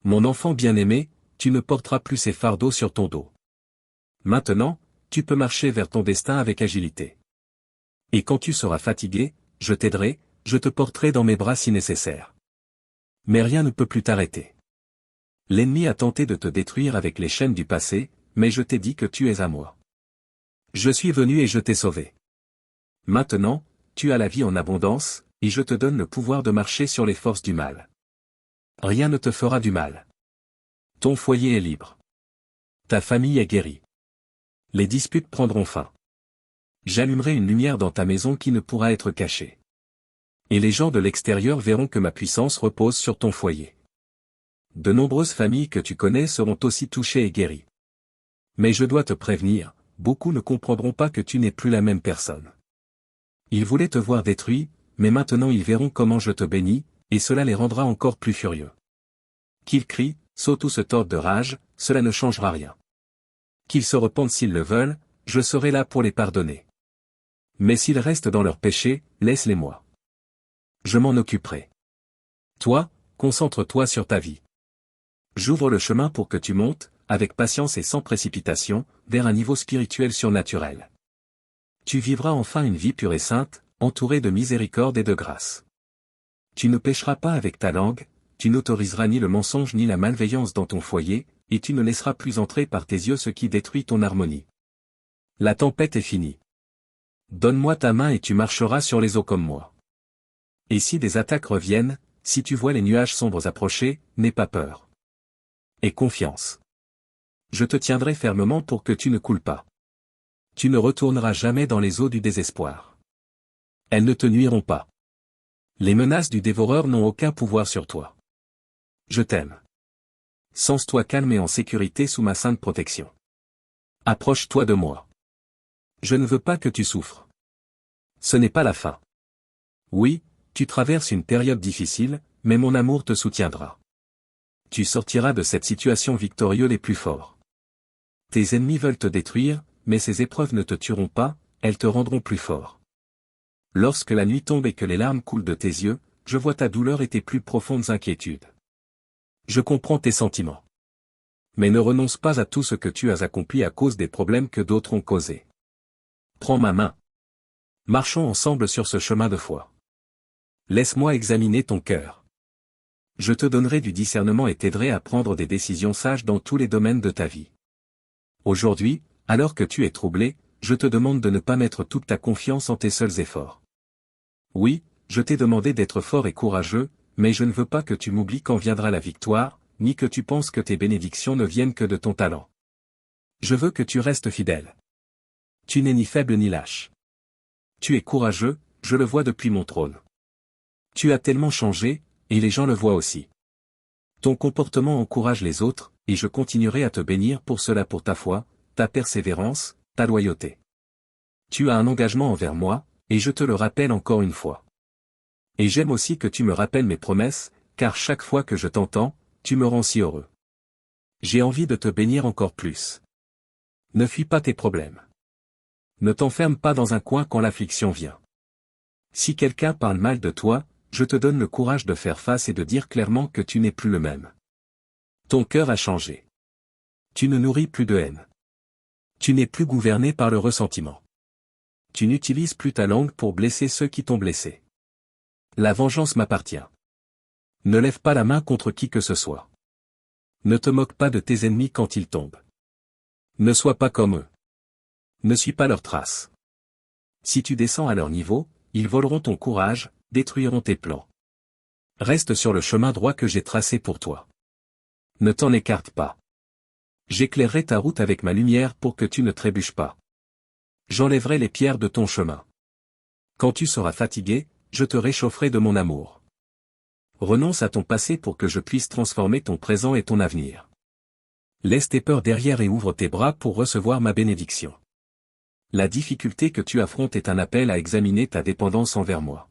Mon enfant bien-aimé, tu ne porteras plus ces fardeaux sur ton dos. Maintenant, tu peux marcher vers ton destin avec agilité. Et quand tu seras fatigué, je t'aiderai, je te porterai dans mes bras si nécessaire. Mais rien ne peut plus t'arrêter. L'ennemi a tenté de te détruire avec les chaînes du passé, mais je t'ai dit que tu es à moi. Je suis venu et je t'ai sauvé. Maintenant, tu as la vie en abondance, et je te donne le pouvoir de marcher sur les forces du mal. Rien ne te fera du mal. Ton foyer est libre. Ta famille est guérie. Les disputes prendront fin. J'allumerai une lumière dans ta maison qui ne pourra être cachée. Et les gens de l'extérieur verront que ma puissance repose sur ton foyer. De nombreuses familles que tu connais seront aussi touchées et guéries. Mais je dois te prévenir, beaucoup ne comprendront pas que tu n'es plus la même personne. Ils voulaient te voir détruit, mais maintenant ils verront comment je te bénis, et cela les rendra encore plus furieux. Qu'ils crient, sautent ou se tordent de rage, cela ne changera rien. Qu'ils se repentent s'ils le veulent, je serai là pour les pardonner. Mais s'ils restent dans leur péché, laisse-les moi. Je m'en occuperai. Toi, concentre-toi sur ta vie. J'ouvre le chemin pour que tu montes, avec patience et sans précipitation, vers un niveau spirituel surnaturel. Tu vivras enfin une vie pure et sainte, entourée de miséricorde et de grâce. Tu ne pécheras pas avec ta langue, tu n'autoriseras ni le mensonge ni la malveillance dans ton foyer, et tu ne laisseras plus entrer par tes yeux ce qui détruit ton harmonie. La tempête est finie. Donne-moi ta main et tu marcheras sur les eaux comme moi. Et si des attaques reviennent, si tu vois les nuages sombres approcher, n'aie pas peur. Aie confiance. Je te tiendrai fermement pour que tu ne coules pas. Tu ne retourneras jamais dans les eaux du désespoir. Elles ne te nuiront pas. Les menaces du dévoreur n'ont aucun pouvoir sur toi. Je t'aime. Sens-toi calme et en sécurité sous ma sainte protection. Approche-toi de moi. Je ne veux pas que tu souffres. Ce n'est pas la fin. Oui, tu traverses une période difficile, mais mon amour te soutiendra. Tu sortiras de cette situation victorieux les plus forts. Tes ennemis veulent te détruire, mais ces épreuves ne te tueront pas, elles te rendront plus fort. Lorsque la nuit tombe et que les larmes coulent de tes yeux, je vois ta douleur et tes plus profondes inquiétudes. Je comprends tes sentiments. Mais ne renonce pas à tout ce que tu as accompli à cause des problèmes que d'autres ont causés. Prends ma main. Marchons ensemble sur ce chemin de foi. Laisse-moi examiner ton cœur. Je te donnerai du discernement et t'aiderai à prendre des décisions sages dans tous les domaines de ta vie. Aujourd'hui, alors que tu es troublé, je te demande de ne pas mettre toute ta confiance en tes seuls efforts. Oui, je t'ai demandé d'être fort et courageux, mais je ne veux pas que tu m'oublies quand viendra la victoire, ni que tu penses que tes bénédictions ne viennent que de ton talent. Je veux que tu restes fidèle. Tu n'es ni faible ni lâche. Tu es courageux, je le vois depuis mon trône. Tu as tellement changé, et les gens le voient aussi. Ton comportement encourage les autres, et je continuerai à te bénir pour cela pour ta foi, ta persévérance, ta loyauté. Tu as un engagement envers moi, et je te le rappelle encore une fois. Et j'aime aussi que tu me rappelles mes promesses, car chaque fois que je t'entends, tu me rends si heureux. J'ai envie de te bénir encore plus. Ne fuis pas tes problèmes. Ne t'enferme pas dans un coin quand l'affliction vient. Si quelqu'un parle mal de toi, je te donne le courage de faire face et de dire clairement que tu n'es plus le même. Ton cœur a changé. Tu ne nourris plus de haine. Tu n'es plus gouverné par le ressentiment. Tu n'utilises plus ta langue pour blesser ceux qui t'ont blessé. La vengeance m'appartient. Ne lève pas la main contre qui que ce soit. Ne te moque pas de tes ennemis quand ils tombent. Ne sois pas comme eux. Ne suis pas leurs traces. Si tu descends à leur niveau, ils voleront ton courage, détruiront tes plans. Reste sur le chemin droit que j'ai tracé pour toi. Ne t'en écarte pas. J'éclairerai ta route avec ma lumière pour que tu ne trébuches pas. J'enlèverai les pierres de ton chemin. Quand tu seras fatigué, je te réchaufferai de mon amour. Renonce à ton passé pour que je puisse transformer ton présent et ton avenir. Laisse tes peurs derrière et ouvre tes bras pour recevoir ma bénédiction. La difficulté que tu affrontes est un appel à examiner ta dépendance envers moi.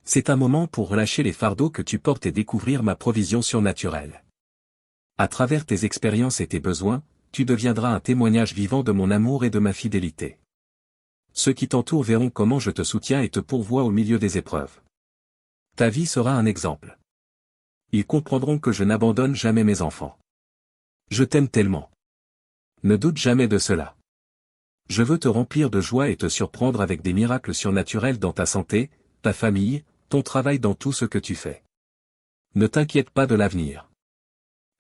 C'est un moment pour relâcher les fardeaux que tu portes et découvrir ma provision surnaturelle. À travers tes expériences et tes besoins, tu deviendras un témoignage vivant de mon amour et de ma fidélité. Ceux qui t'entourent verront comment je te soutiens et te pourvois au milieu des épreuves. Ta vie sera un exemple. ils comprendront que je n'abandonne jamais mes enfants. Je t'aime tellement. Ne doute jamais de cela. Je veux te remplir de joie et te surprendre avec des miracles surnaturels dans ta santé, ta famille, ton travail, dans tout ce que tu fais. Ne t'inquiète pas de l'avenir.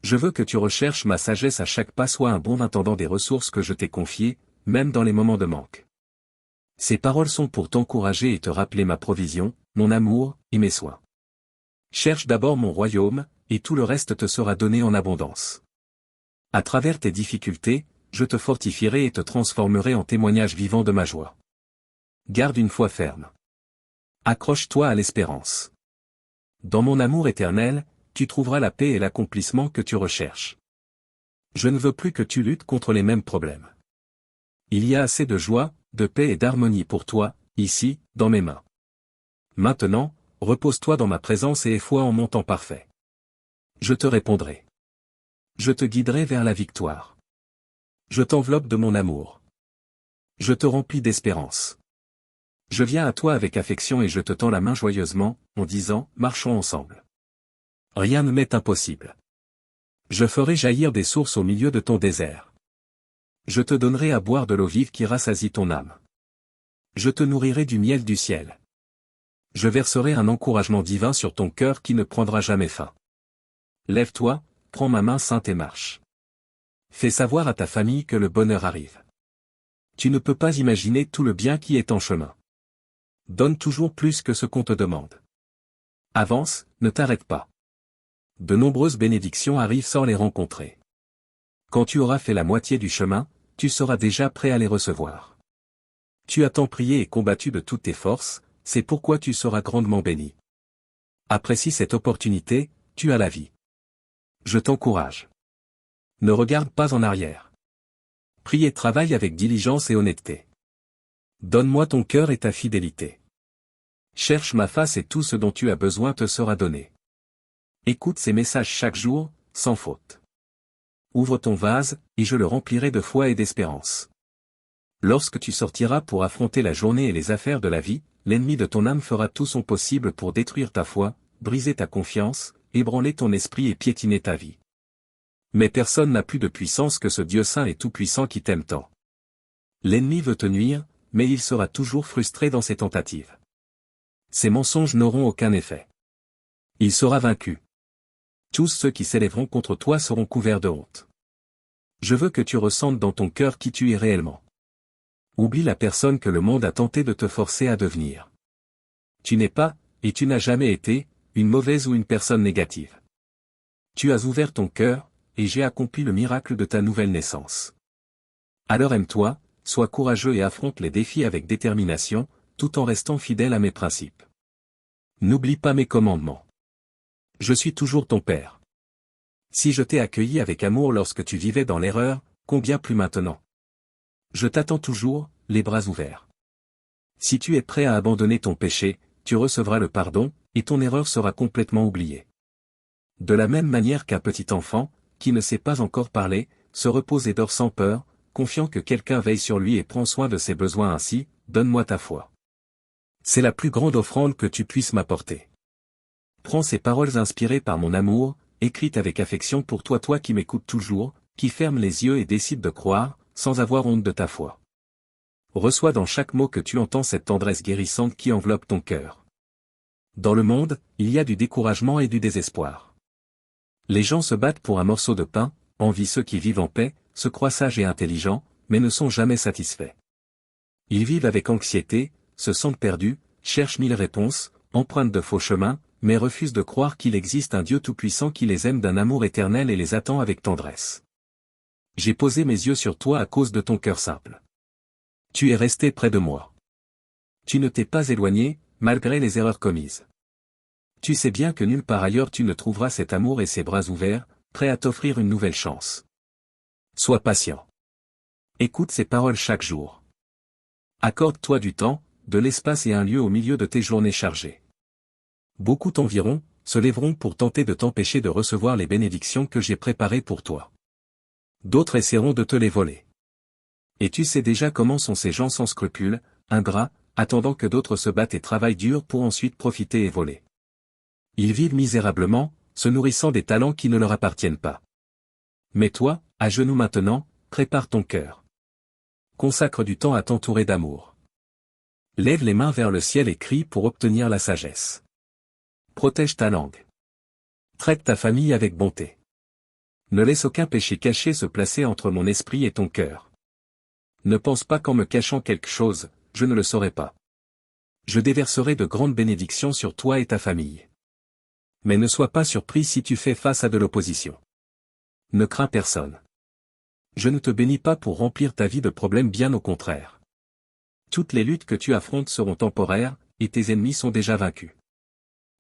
Je veux que tu recherches ma sagesse à chaque pas, sois un bon intendant des ressources que je t'ai confiées, même dans les moments de manque. Ces paroles sont pour t'encourager et te rappeler ma provision, mon amour, et mes soins. Cherche d'abord mon royaume, et tout le reste te sera donné en abondance. À travers tes difficultés, je te fortifierai et te transformerai en témoignage vivant de ma joie. Garde une foi ferme. Accroche-toi à l'espérance. Dans mon amour éternel, tu trouveras la paix et l'accomplissement que tu recherches. Je ne veux plus que tu luttes contre les mêmes problèmes. Il y a assez de joie, de paix et d'harmonie pour toi, ici, dans mes mains. Maintenant, repose-toi dans ma présence et aie foi en mon temps parfait. Je te répondrai. Je te guiderai vers la victoire. Je t'enveloppe de mon amour. Je te remplis d'espérance. Je viens à toi avec affection et je te tends la main joyeusement, en disant, marchons ensemble. Rien ne m'est impossible. Je ferai jaillir des sources au milieu de ton désert. Je te donnerai à boire de l'eau vive qui rassasie ton âme. Je te nourrirai du miel du ciel. Je verserai un encouragement divin sur ton cœur qui ne prendra jamais fin. Lève-toi, prends ma main sainte et marche. Fais savoir à ta famille que le bonheur arrive. Tu ne peux pas imaginer tout le bien qui est en chemin. Donne toujours plus que ce qu'on te demande. Avance, ne t'arrête pas. De nombreuses bénédictions arrivent sans les rencontrer. Quand tu auras fait la moitié du chemin, tu seras déjà prêt à les recevoir. Tu as tant prié et combattu de toutes tes forces, c'est pourquoi tu seras grandement béni. Apprécie cette opportunité, tu as la vie. Je t'encourage. Ne regarde pas en arrière. Prie et travaille avec diligence et honnêteté. Donne-moi ton cœur et ta fidélité. Cherche ma face et tout ce dont tu as besoin te sera donné. Écoute ces messages chaque jour, sans faute. Ouvre ton vase, et je le remplirai de foi et d'espérance. Lorsque tu sortiras pour affronter la journée et les affaires de la vie, l'ennemi de ton âme fera tout son possible pour détruire ta foi, briser ta confiance, ébranler ton esprit et piétiner ta vie. Mais personne n'a plus de puissance que ce Dieu saint et tout-puissant qui t'aime tant. L'ennemi veut te nuire, mais il sera toujours frustré dans ses tentatives. Ses mensonges n'auront aucun effet. Il sera vaincu. Tous ceux qui s'élèveront contre toi seront couverts de honte. Je veux que tu ressentes dans ton cœur qui tu es réellement. Oublie la personne que le monde a tenté de te forcer à devenir. Tu n'es pas, et tu n'as jamais été, une mauvaise ou une personne négative. Tu as ouvert ton cœur, et j'ai accompli le miracle de ta nouvelle naissance. Alors aime-toi, sois courageux et affronte les défis avec détermination, tout en restant fidèle à mes principes. N'oublie pas mes commandements. Je suis toujours ton Père. Si je t'ai accueilli avec amour lorsque tu vivais dans l'erreur, combien plus maintenant? Je t'attends toujours, les bras ouverts. Si tu es prêt à abandonner ton péché, tu recevras le pardon, et ton erreur sera complètement oubliée. De la même manière qu'un petit enfant, qui ne sait pas encore parler, se repose et dort sans peur, confiant que quelqu'un veille sur lui et prend soin de ses besoins ainsi, donne-moi ta foi. C'est la plus grande offrande que tu puisses m'apporter. Prends ces paroles inspirées par mon amour, écrites avec affection pour toi qui m'écoutes toujours, qui ferme les yeux et décide de croire, sans avoir honte de ta foi. Reçois dans chaque mot que tu entends cette tendresse guérissante qui enveloppe ton cœur. Dans le monde, il y a du découragement et du désespoir. Les gens se battent pour un morceau de pain, envient ceux qui vivent en paix, se croient sages et intelligents, mais ne sont jamais satisfaits. Ils vivent avec anxiété, se sentent perdus, cherchent mille réponses, empruntent de faux chemins, mais refusent de croire qu'il existe un Dieu tout-puissant qui les aime d'un amour éternel et les attend avec tendresse. J'ai posé mes yeux sur toi à cause de ton cœur simple. Tu es resté près de moi. Tu ne t'es pas éloigné, malgré les erreurs commises. Tu sais bien que nulle part ailleurs tu ne trouveras cet amour et ces bras ouverts, prêts à t'offrir une nouvelle chance. Sois patient. Écoute ces paroles chaque jour. Accorde-toi du temps, de l'espace et un lieu au milieu de tes journées chargées. Beaucoup t'environt, se lèveront pour tenter de t'empêcher de recevoir les bénédictions que j'ai préparées pour toi. D'autres essaieront de te les voler. Et tu sais déjà comment sont ces gens sans scrupules, ingrats, attendant que d'autres se battent et travaillent dur pour ensuite profiter et voler. Ils vivent misérablement, se nourrissant des talents qui ne leur appartiennent pas. Mais toi, à genoux maintenant, prépare ton cœur. Consacre du temps à t'entourer d'amour. Lève les mains vers le ciel et crie pour obtenir la sagesse. Protège ta langue. Traite ta famille avec bonté. Ne laisse aucun péché caché se placer entre mon esprit et ton cœur. Ne pense pas qu'en me cachant quelque chose, je ne le saurai pas. Je déverserai de grandes bénédictions sur toi et ta famille. Mais ne sois pas surpris si tu fais face à de l'opposition. Ne crains personne. Je ne te bénis pas pour remplir ta vie de problèmes, bien au contraire. Toutes les luttes que tu affrontes seront temporaires, et tes ennemis sont déjà vaincus.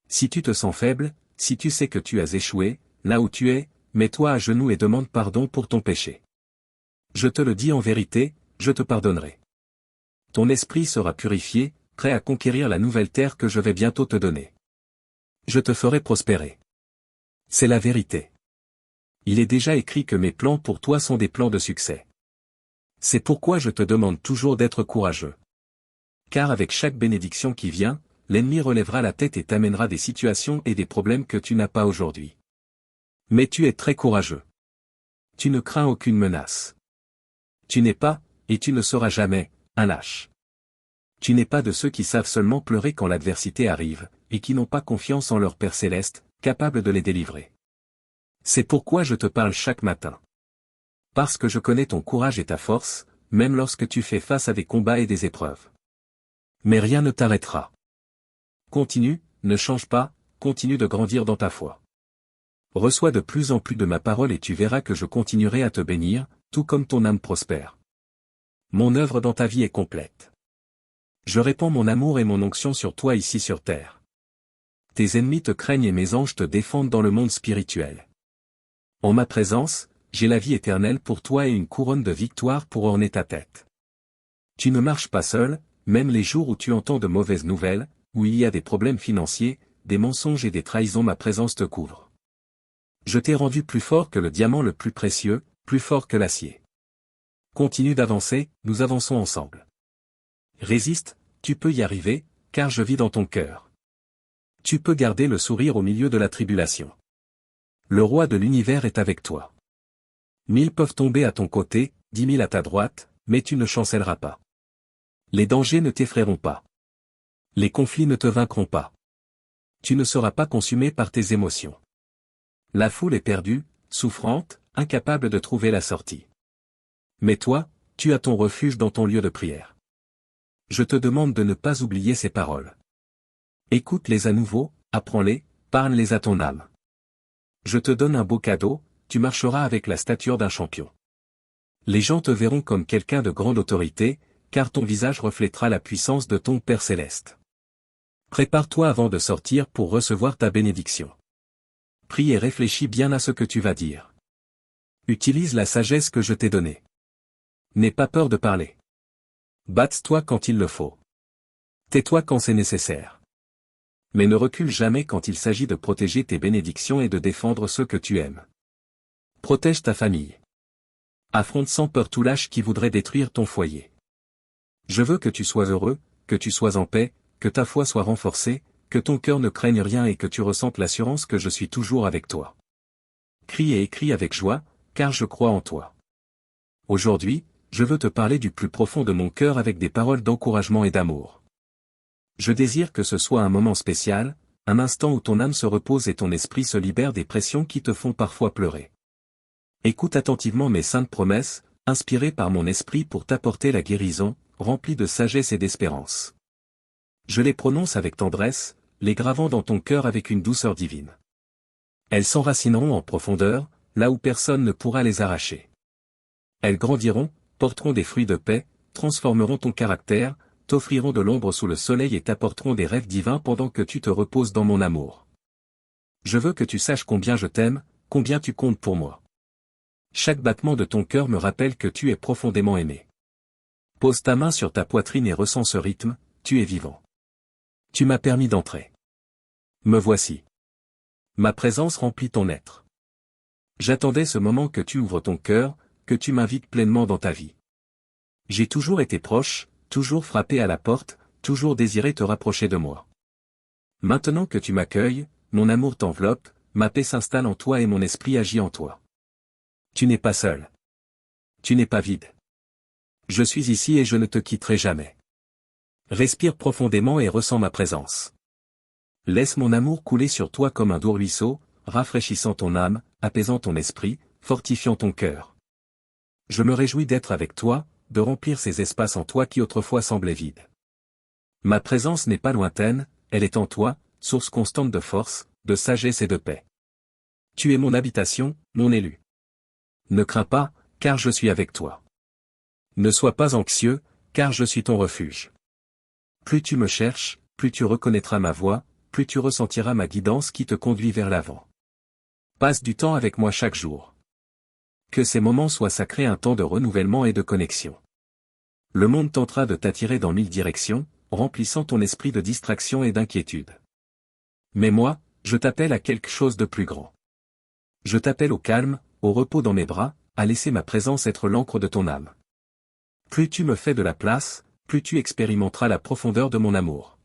Si tu te sens faible, si tu sais que tu as échoué, là où tu es, mets-toi à genoux et demande pardon pour ton péché. Je te le dis en vérité, je te pardonnerai. Ton esprit sera purifié, prêt à conquérir la nouvelle terre que je vais bientôt te donner. Je te ferai prospérer. C'est la vérité. Il est déjà écrit que mes plans pour toi sont des plans de succès. C'est pourquoi je te demande toujours d'être courageux. Car avec chaque bénédiction qui vient, l'ennemi relèvera la tête et t'amènera des situations et des problèmes que tu n'as pas aujourd'hui. Mais tu es très courageux. Tu ne crains aucune menace. Tu n'es pas, et tu ne seras jamais, un lâche. Tu n'es pas de ceux qui savent seulement pleurer quand l'adversité arrive, et qui n'ont pas confiance en leur Père céleste, capable de les délivrer. C'est pourquoi je te parle chaque matin. Parce que je connais ton courage et ta force, même lorsque tu fais face à des combats et des épreuves. Mais rien ne t'arrêtera. Continue, ne change pas, continue de grandir dans ta foi. Reçois de plus en plus de ma parole et tu verras que je continuerai à te bénir, tout comme ton âme prospère. Mon œuvre dans ta vie est complète. Je répands mon amour et mon onction sur toi ici sur terre. Tes ennemis te craignent et mes anges te défendent dans le monde spirituel. En ma présence, j'ai la vie éternelle pour toi et une couronne de victoire pour orner ta tête. Tu ne marches pas seul, même les jours où tu entends de mauvaises nouvelles, où il y a des problèmes financiers, des mensonges et des trahisons, ma présence te couvre. Je t'ai rendu plus fort que le diamant le plus précieux, plus fort que l'acier. Continue d'avancer, nous avançons ensemble. Résiste, tu peux y arriver, car je vis dans ton cœur. Tu peux garder le sourire au milieu de la tribulation. Le roi de l'univers est avec toi. 1000 peuvent tomber à ton côté, 10 000 à ta droite, mais tu ne chancelleras pas. Les dangers ne t'effrayeront pas. Les conflits ne te vaincront pas. Tu ne seras pas consumé par tes émotions. La foule est perdue, souffrante, incapable de trouver la sortie. Mais toi, tu as ton refuge dans ton lieu de prière. Je te demande de ne pas oublier ces paroles. Écoute-les à nouveau, apprends-les, parle-les à ton âme. Je te donne un beau cadeau, tu marcheras avec la stature d'un champion. Les gens te verront comme quelqu'un de grande autorité, car ton visage reflètera la puissance de ton Père céleste. Prépare-toi avant de sortir pour recevoir ta bénédiction. Prie et réfléchis bien à ce que tu vas dire. Utilise la sagesse que je t'ai donnée. N'aie pas peur de parler. Batte-toi quand il le faut. Tais-toi quand c'est nécessaire. Mais ne recule jamais quand il s'agit de protéger tes bénédictions et de défendre ceux que tu aimes. Protège ta famille. Affronte sans peur tout lâche qui voudrait détruire ton foyer. Je veux que tu sois heureux, que tu sois en paix, que ta foi soit renforcée, que ton cœur ne craigne rien et que tu ressentes l'assurance que je suis toujours avec toi. Crie et écris avec joie, car je crois en toi. Aujourd'hui, je veux te parler du plus profond de mon cœur avec des paroles d'encouragement et d'amour. Je désire que ce soit un moment spécial, un instant où ton âme se repose et ton esprit se libère des pressions qui te font parfois pleurer. Écoute attentivement mes saintes promesses, inspirées par mon esprit pour t'apporter la guérison, remplies de sagesse et d'espérance. Je les prononce avec tendresse, les gravant dans ton cœur avec une douceur divine. Elles s'enracineront en profondeur, là où personne ne pourra les arracher. Elles grandiront, porteront des fruits de paix, transformeront ton caractère, t'offriront de l'ombre sous le soleil et t'apporteront des rêves divins pendant que tu te reposes dans mon amour. Je veux que tu saches combien je t'aime, combien tu comptes pour moi. Chaque battement de ton cœur me rappelle que tu es profondément aimé. Pose ta main sur ta poitrine et ressens ce rythme, tu es vivant. Tu m'as permis d'entrer. Me voici. Ma présence remplit ton être. J'attendais ce moment que tu ouvres ton cœur, que tu m'invites pleinement dans ta vie. J'ai toujours été proche, toujours frappé à la porte, toujours désiré te rapprocher de moi. Maintenant que tu m'accueilles, mon amour t'enveloppe, ma paix s'installe en toi et mon esprit agit en toi. Tu n'es pas seul. Tu n'es pas vide. Je suis ici et je ne te quitterai jamais. Respire profondément et ressens ma présence. Laisse mon amour couler sur toi comme un doux ruisseau, rafraîchissant ton âme, apaisant ton esprit, fortifiant ton cœur. Je me réjouis d'être avec toi, de remplir ces espaces en toi qui autrefois semblaient vides. Ma présence n'est pas lointaine, elle est en toi, source constante de force, de sagesse et de paix. Tu es mon habitation, mon élu. Ne crains pas, car je suis avec toi. Ne sois pas anxieux, car je suis ton refuge. Plus tu me cherches, plus tu reconnaîtras ma voix, plus tu ressentiras ma guidance qui te conduit vers l'avant. Passe du temps avec moi chaque jour. Que ces moments soient sacrés, un temps de renouvellement et de connexion. Le monde tentera de t'attirer dans 1000 directions, remplissant ton esprit de distraction et d'inquiétude. Mais moi, je t'appelle à quelque chose de plus grand. Je t'appelle au calme, au repos dans mes bras, à laisser ma présence être l'encre de ton âme. Plus tu me fais de la place, plus tu expérimenteras la profondeur de mon amour.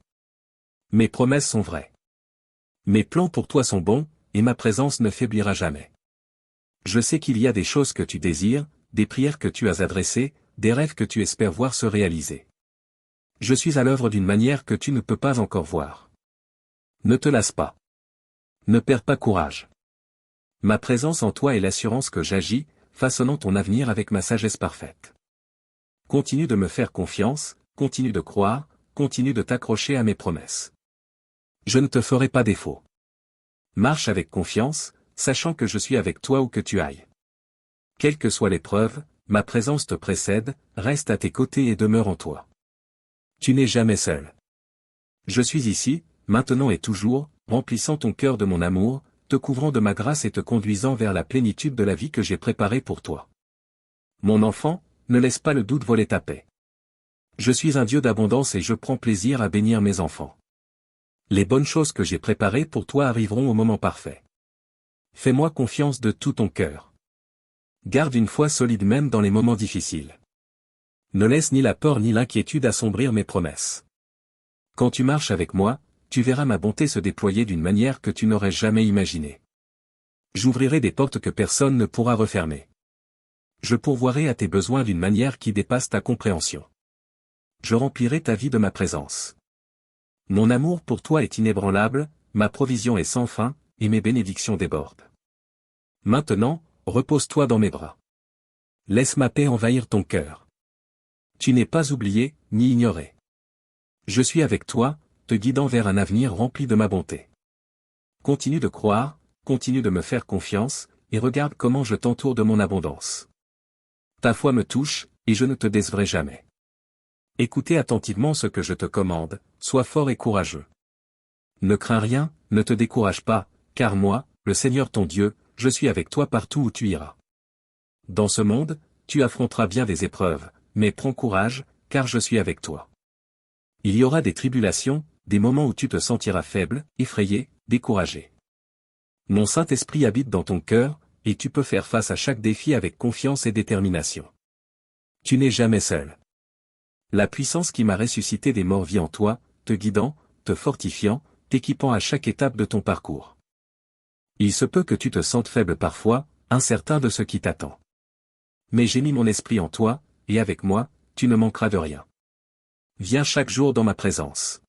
Mes promesses sont vraies. Mes plans pour toi sont bons, et ma présence ne faiblira jamais. Je sais qu'il y a des choses que tu désires, des prières que tu as adressées, des rêves que tu espères voir se réaliser. Je suis à l'œuvre d'une manière que tu ne peux pas encore voir. Ne te lasse pas. Ne perds pas courage. Ma présence en toi est l'assurance que j'agis, façonnant ton avenir avec ma sagesse parfaite. Continue de me faire confiance, continue de croire, continue de t'accrocher à mes promesses. Je ne te ferai pas défaut. Marche avec confiance, sachant que je suis avec toi où que tu ailles. Quelle que soit l'épreuve, ma présence te précède, reste à tes côtés et demeure en toi. Tu n'es jamais seul. Je suis ici, maintenant et toujours, remplissant ton cœur de mon amour, te couvrant de ma grâce et te conduisant vers la plénitude de la vie que j'ai préparée pour toi. Mon enfant, ne laisse pas le doute voler ta paix. Je suis un Dieu d'abondance et je prends plaisir à bénir mes enfants. Les bonnes choses que j'ai préparées pour toi arriveront au moment parfait. Fais-moi confiance de tout ton cœur. Garde une foi solide même dans les moments difficiles. Ne laisse ni la peur ni l'inquiétude assombrir mes promesses. Quand tu marches avec moi, tu verras ma bonté se déployer d'une manière que tu n'aurais jamais imaginée. J'ouvrirai des portes que personne ne pourra refermer. Je pourvoirai à tes besoins d'une manière qui dépasse ta compréhension. Je remplirai ta vie de ma présence. Mon amour pour toi est inébranlable, ma provision est sans fin, et mes bénédictions débordent. Maintenant, repose-toi dans mes bras. Laisse ma paix envahir ton cœur. Tu n'es pas oublié, ni ignoré. Je suis avec toi, te guidant vers un avenir rempli de ma bonté. Continue de croire, continue de me faire confiance, et regarde comment je t'entoure de mon abondance. Ta foi me touche, et je ne te décevrai jamais. Écoutez attentivement ce que je te commande, sois fort et courageux. Ne crains rien, ne te décourage pas, car moi, le Seigneur ton Dieu, je suis avec toi partout où tu iras. Dans ce monde, tu affronteras bien des épreuves, mais prends courage, car je suis avec toi. Il y aura des tribulations, des moments où tu te sentiras faible, effrayé, découragé. Mon Saint-Esprit habite dans ton cœur, et tu peux faire face à chaque défi avec confiance et détermination. Tu n'es jamais seul. La puissance qui m'a ressuscité des morts vit en toi, te guidant, te fortifiant, t'équipant à chaque étape de ton parcours. Il se peut que tu te sentes faible parfois, incertain de ce qui t'attend. Mais j'ai mis mon esprit en toi, et avec moi, tu ne manqueras de rien. Viens chaque jour dans ma présence.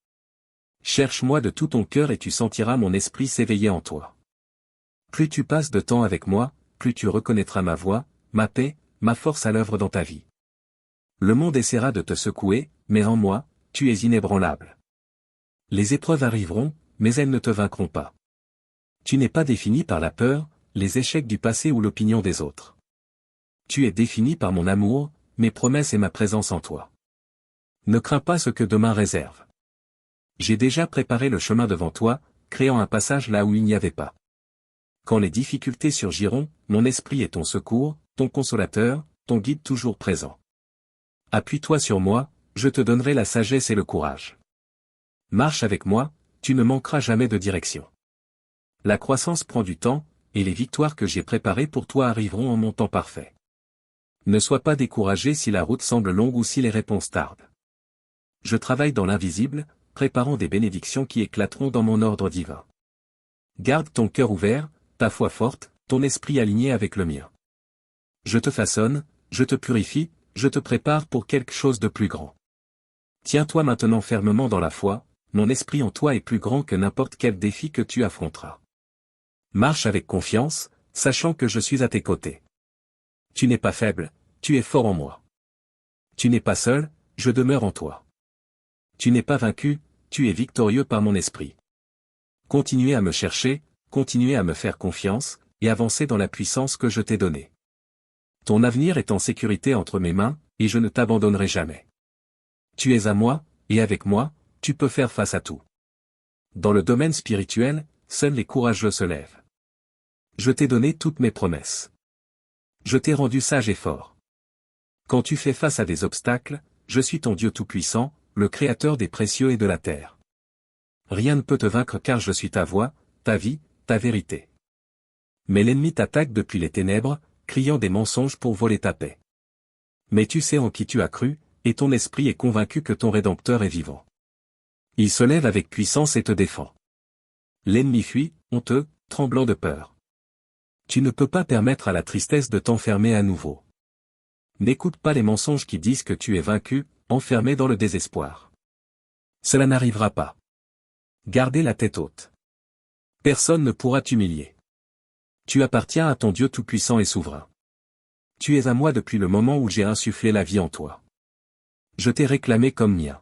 Cherche-moi de tout ton cœur et tu sentiras mon esprit s'éveiller en toi. Plus tu passes de temps avec moi, plus tu reconnaîtras ma voix, ma paix, ma force à l'œuvre dans ta vie. Le monde essaiera de te secouer, mais en moi, tu es inébranlable. Les épreuves arriveront, mais elles ne te vaincront pas. Tu n'es pas défini par la peur, les échecs du passé ou l'opinion des autres. Tu es défini par mon amour, mes promesses et ma présence en toi. Ne crains pas ce que demain réserve. J'ai déjà préparé le chemin devant toi, créant un passage là où il n'y avait pas. Quand les difficultés surgiront, mon esprit est ton secours, ton consolateur, ton guide toujours présent. Appuie-toi sur moi, je te donnerai la sagesse et le courage. Marche avec moi, tu ne manqueras jamais de direction. La croissance prend du temps, et les victoires que j'ai préparées pour toi arriveront en mon temps parfait. Ne sois pas découragé si la route semble longue ou si les réponses tardent. Je travaille dans l'invisible, préparant des bénédictions qui éclateront dans mon ordre divin. Garde ton cœur ouvert, ta foi forte, ton esprit aligné avec le mien. Je te façonne, je te purifie, je te prépare pour quelque chose de plus grand. Tiens-toi maintenant fermement dans la foi, mon esprit en toi est plus grand que n'importe quel défi que tu affronteras. Marche avec confiance, sachant que je suis à tes côtés. Tu n'es pas faible, tu es fort en moi. Tu n'es pas seul, je demeure en toi. Tu n'es pas vaincu, tu es victorieux par mon esprit. Continuez à me chercher, continuez à me faire confiance, et avancez dans la puissance que je t'ai donnée. Ton avenir est en sécurité entre mes mains, et je ne t'abandonnerai jamais. Tu es à moi, et avec moi, tu peux faire face à tout. Dans le domaine spirituel, seuls les courageux se lèvent. Je t'ai donné toutes mes promesses. Je t'ai rendu sage et fort. Quand tu fais face à des obstacles, je suis ton Dieu tout-puissant, le Créateur des précieux et de la terre. Rien ne peut te vaincre car je suis ta voix, ta vie, ta vérité. Mais l'ennemi t'attaque depuis les ténèbres, criant des mensonges pour voler ta paix. Mais tu sais en qui tu as cru, et ton esprit est convaincu que ton Rédempteur est vivant. Il se lève avec puissance et te défend. L'ennemi fuit, honteux, tremblant de peur. Tu ne peux pas permettre à la tristesse de t'enfermer à nouveau. N'écoute pas les mensonges qui disent que tu es vaincu, enfermé dans le désespoir. Cela n'arrivera pas. Gardez la tête haute. Personne ne pourra t'humilier. Tu appartiens à ton Dieu tout-puissant et souverain. Tu es à moi depuis le moment où j'ai insufflé la vie en toi. Je t'ai réclamé comme mien.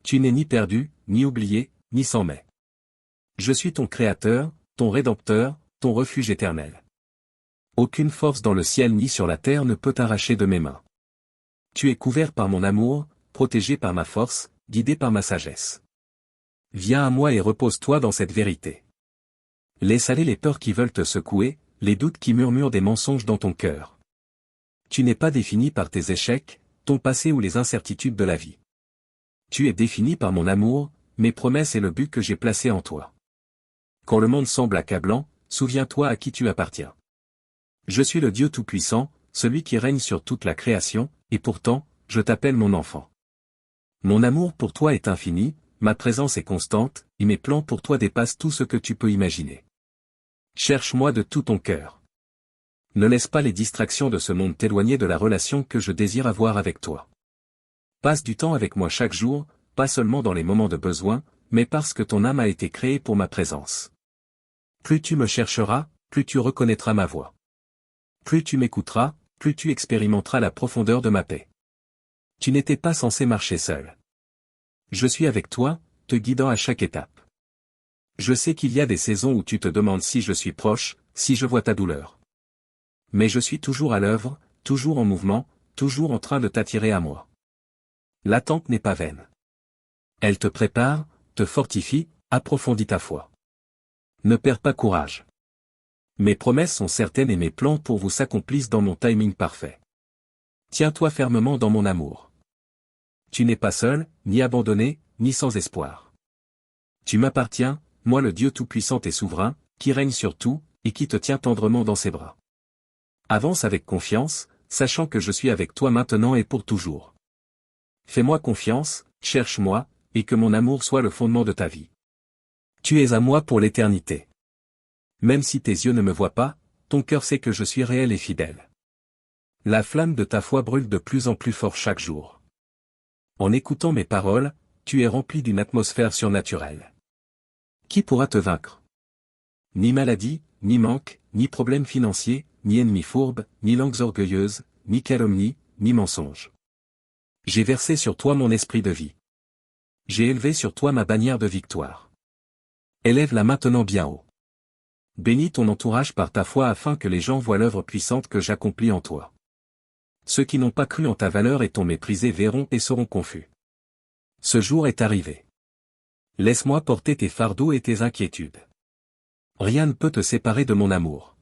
Tu n'es ni perdu, ni oublié, ni sans mais. Je suis ton Créateur, ton Rédempteur, ton refuge éternel. Aucune force dans le ciel ni sur la terre ne peut t'arracher de mes mains. Tu es couvert par mon amour, protégé par ma force, guidé par ma sagesse. Viens à moi et repose-toi dans cette vérité. Laisse aller les peurs qui veulent te secouer, les doutes qui murmurent des mensonges dans ton cœur. Tu n'es pas défini par tes échecs, ton passé ou les incertitudes de la vie. Tu es défini par mon amour, mes promesses et le but que j'ai placé en toi. Quand le monde semble accablant, souviens-toi à qui tu appartiens. Je suis le Dieu Tout-Puissant, celui qui règne sur toute la création, et pourtant, je t'appelle mon enfant. Mon amour pour toi est infini, ma présence est constante, et mes plans pour toi dépassent tout ce que tu peux imaginer. Cherche-moi de tout ton cœur. Ne laisse pas les distractions de ce monde t'éloigner de la relation que je désire avoir avec toi. Passe du temps avec moi chaque jour, pas seulement dans les moments de besoin, mais parce que ton âme a été créée pour ma présence. Plus tu me chercheras, plus tu reconnaîtras ma voix. Plus tu m'écouteras, plus tu expérimenteras la profondeur de ma paix. Tu n'étais pas censé marcher seul. Je suis avec toi, te guidant à chaque étape. Je sais qu'il y a des saisons où tu te demandes si je suis proche, si je vois ta douleur. Mais je suis toujours à l'œuvre, toujours en mouvement, toujours en train de t'attirer à moi. L'attente n'est pas vaine. Elle te prépare, te fortifie, approfondit ta foi. Ne perds pas courage. Mes promesses sont certaines et mes plans pour vous s'accomplissent dans mon timing parfait. Tiens-toi fermement dans mon amour. Tu n'es pas seul, ni abandonné, ni sans espoir. Tu m'appartiens, moi le Dieu tout-puissant et souverain, qui règne sur tout, et qui te tient tendrement dans ses bras. Avance avec confiance, sachant que je suis avec toi maintenant et pour toujours. Fais-moi confiance, cherche-moi, et que mon amour soit le fondement de ta vie. Tu es à moi pour l'éternité. Même si tes yeux ne me voient pas, ton cœur sait que je suis réel et fidèle. La flamme de ta foi brûle de plus en plus fort chaque jour. En écoutant mes paroles, tu es rempli d'une atmosphère surnaturelle. Qui pourra te vaincre? Ni maladie, ni manque, ni problème financier, ni ennemi fourbe, ni langues orgueilleuses, ni calomnie, ni mensonge. J'ai versé sur toi mon esprit de vie. J'ai élevé sur toi ma bannière de victoire. Élève-la maintenant bien haut. Bénis ton entourage par ta foi afin que les gens voient l'œuvre puissante que j'accomplis en toi. Ceux qui n'ont pas cru en ta valeur et t'ont méprisé verront et seront confus. Ce jour est arrivé. Laisse-moi porter tes fardeaux et tes inquiétudes. Rien ne peut te séparer de mon amour.